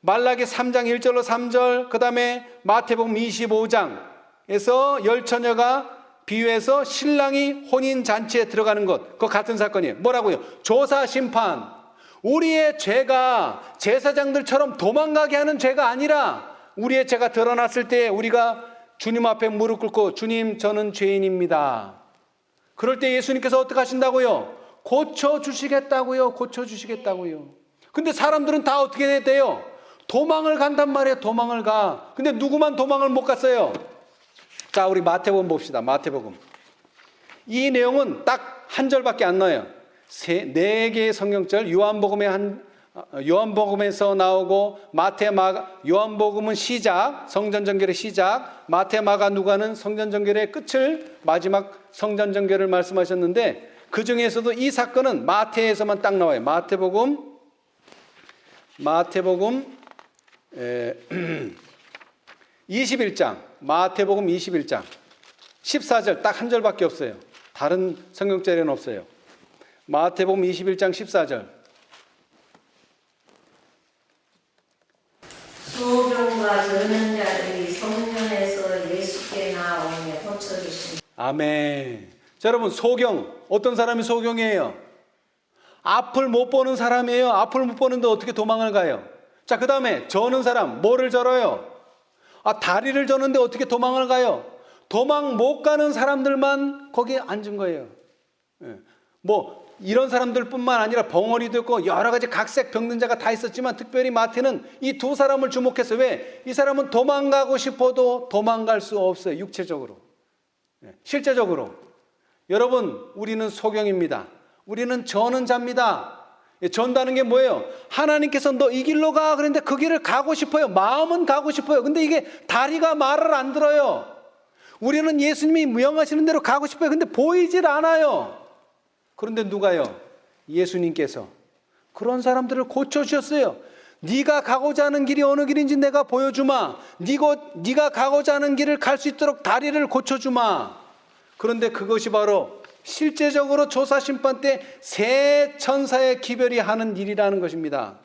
말라기 3장 1절로 3절, 그 다음에 마태복음 25장에서 열처녀가 비유해서 신랑이 혼인 잔치에 들어가는 것, 그거 같은 사건이에요. 뭐라고요? 조사 심판. 우리의 죄가 제사장들처럼 도망가게 하는 죄가 아니라 우리의 죄가 드러났을 때 우리가 주님 앞에 무릎 꿇고 주님 저는 죄인입니다. 그럴 때 예수님께서 어떻게 하신다고요? 고쳐주시겠다고요. 근데 사람들은 다 어떻게 돼요? 도망을 간단 말이에요. 도망을 가. 근데 누구만 도망을 못 갔어요? 자, 우리 마태복음 봅시다. 마태복음. 이 내용은 딱 한 절밖에 안 나와요. 4개의 성경절, 요한복음에서 나오고 요한복음은 시작, 성전 정결의 시작, 마태, 마가, 누가는 성전 정결의 끝을 마지막 성전 정결을 말씀하셨는데 그 중에서도 이 사건은 마태에서만 딱 나와요. 마태복음 21장, 마태복음 21장 14절 딱 한 절밖에 없어요. 다른 성경절에는 없어요. 마태복음 21장 14절. 소경과 저는 자들이 성전에서 예수께 나오며 고쳐주신. 아멘. 자, 여러분, 소경, 어떤 사람이 소경이에요? 앞을 못 보는 사람이에요. 앞을 못 보는데 어떻게 도망을 가요? 자, 그 다음에 저는 사람, 뭐를 절어요? 다리를 저는데 어떻게 도망을 가요? 도망 못 가는 사람들만 거기에 앉은 거예요. 뭐 이런 사람들뿐만 아니라 벙어리도 있고 여러 가지 각색 병든 자가 다 있었지만 특별히 마태는 이 두 사람을 주목했어요. 왜? 이 사람은 도망가고 싶어도 도망갈 수 없어요. 육체적으로. 실제적으로. 여러분, 우리는 소경입니다. 우리는 저는 자입니다. 전다는 게 뭐예요? 하나님께서 너 이 길로 가 그런데 그 길을 가고 싶어요. 마음은 가고 싶어요. 근데 이게 다리가 말을 안 들어요. 우리는 예수님이 명하시는 대로 가고 싶어요. 근데 보이질 않아요. 그런데 누가요? 예수님께서 그런 사람들을 고쳐주셨어요. 네가 가고자 하는 길이 어느 길인지 내가 보여주마. 네가 가고자 하는 길을 갈 수 있도록 다리를 고쳐주마. 그런데 그것이 바로 실제적으로 조사심판 때 세 천사의 기별이 하는 일이라는 것입니다.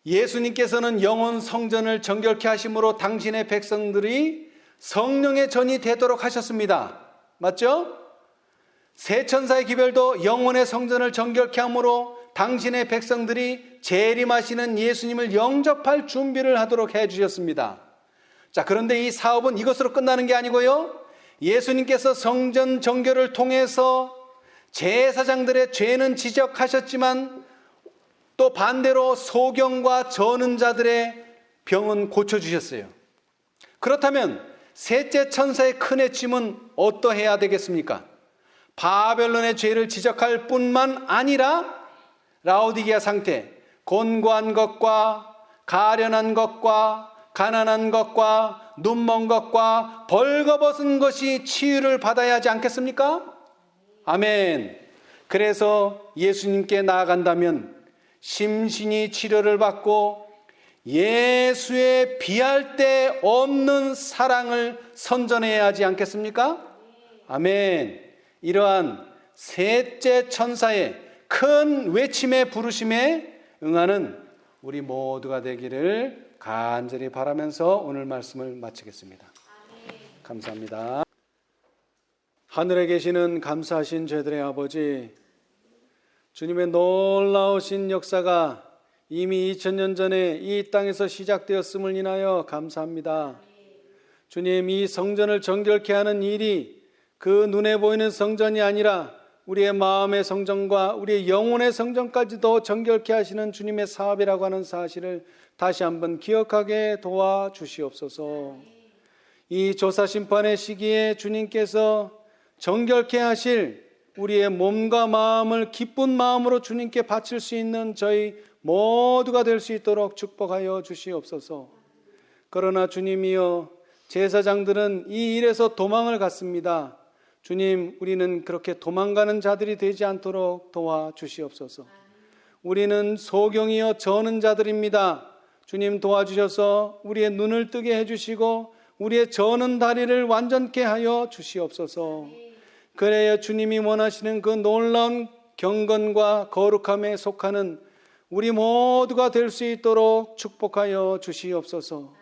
예수님께서는 영원 성전을 정결케 하심으로 당신의 백성들이 성령의 전이 되도록 하셨습니다. 맞죠? 세 천사의 기별도 영원의 성전을 정결케 함으로 당신의 백성들이 재림하시는 예수님을 영접할 준비를 하도록 해주셨습니다. 자, 그런데 이 사업은 이것으로 끝나는 게 아니고요. 예수님께서 성전 정결을 통해서 제사장들의 죄는 지적하셨지만 또 반대로 소경과 저는 자들의 병은 고쳐주셨어요. 그렇다면 셋째 천사의 큰 외침은 어떠해야 되겠습니까? 바벨론의 죄를 지적할 뿐만 아니라 라오디게아 상태, 곤고한 것과 가련한 것과 가난한 것과 눈먼 것과 벌거벗은 것이 치유를 받아야 하지 않겠습니까? 아멘. 그래서 예수님께 나아간다면 심신이 치료를 받고 예수의 비할 데 없는 사랑을 선전해야 하지 않겠습니까? 아멘. 이러한 셋째 천사의 큰 외침의 부르심에 응하는 우리 모두가 되기를 간절히 바라면서 오늘 말씀을 마치겠습니다. 감사합니다. 하늘에 계시는 감사하신 죄들의 아버지, 주님의 놀라우신 역사가 이미 2000년 전에 이 땅에서 시작되었음을 인하여 감사합니다. 주님, 이 성전을 정결케 하는 일이 그 눈에 보이는 성전이 아니라 우리의 마음의 성전과 우리의 영혼의 성전까지도 정결케 하시는 주님의 사업이라고 하는 사실을 다시 한번 기억하게 도와주시옵소서. 이 조사심판의 시기에 주님께서 정결케 하실 우리의 몸과 마음을 기쁜 마음으로 주님께 바칠 수 있는 저희 모두가 될 수 있도록 축복하여 주시옵소서. 그러나 주님이여, 제사장들은 이 일에서 도망을 갔습니다. 주님, 우리는 그렇게 도망가는 자들이 되지 않도록 도와주시옵소서. 우리는 소경이여 저는 자들입니다. 주님 도와주셔서 우리의 눈을 뜨게 해주시고 우리의 저는 다리를 완전케 하여 주시옵소서. 그래야 주님이 원하시는 그 놀라운 경건과 거룩함에 속하는 우리 모두가 될 수 있도록 축복하여 주시옵소서.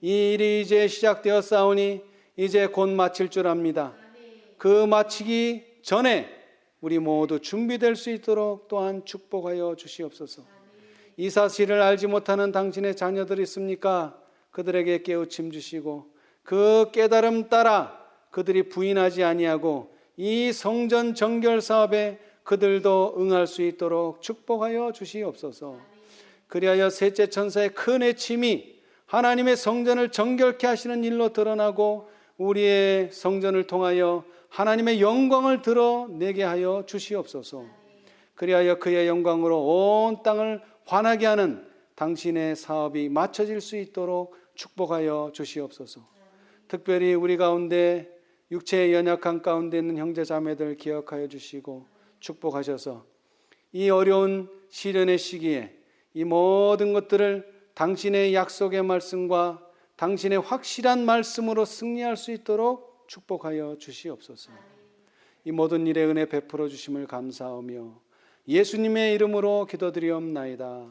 이 일이 이제 시작되었사오니 이제 곧 마칠 줄 압니다. 그 마치기 전에 우리 모두 준비될 수 있도록 또한 축복하여 주시옵소서. 이 사실을 알지 못하는 당신의 자녀들이 있습니까? 그들에게 깨우침 주시고 그 깨달음 따라 그들이 부인하지 아니하고 이 성전 정결 사업에 그들도 응할 수 있도록 축복하여 주시옵소서. 그리하여 셋째 천사의 큰 외침이 하나님의 성전을 정결케 하시는 일로 드러나고 우리의 성전을 통하여 하나님의 영광을 드러내게 하여 주시옵소서. 그리하여 그의 영광으로 온 땅을 환하게 하는 당신의 사업이 맞춰질 수 있도록 축복하여 주시옵소서. 특별히 우리 가운데 육체의 연약한 가운데 있는 형제자매들 기억하여 주시고 축복하셔서 이 어려운 시련의 시기에 이 모든 것들을 당신의 약속의 말씀과 당신의 확실한 말씀으로 승리할 수 있도록 축복하여 주시옵소서. 이 모든 일에 은혜 베풀어 주심을 감사하며 예수님의 이름으로 기도드리옵나이다.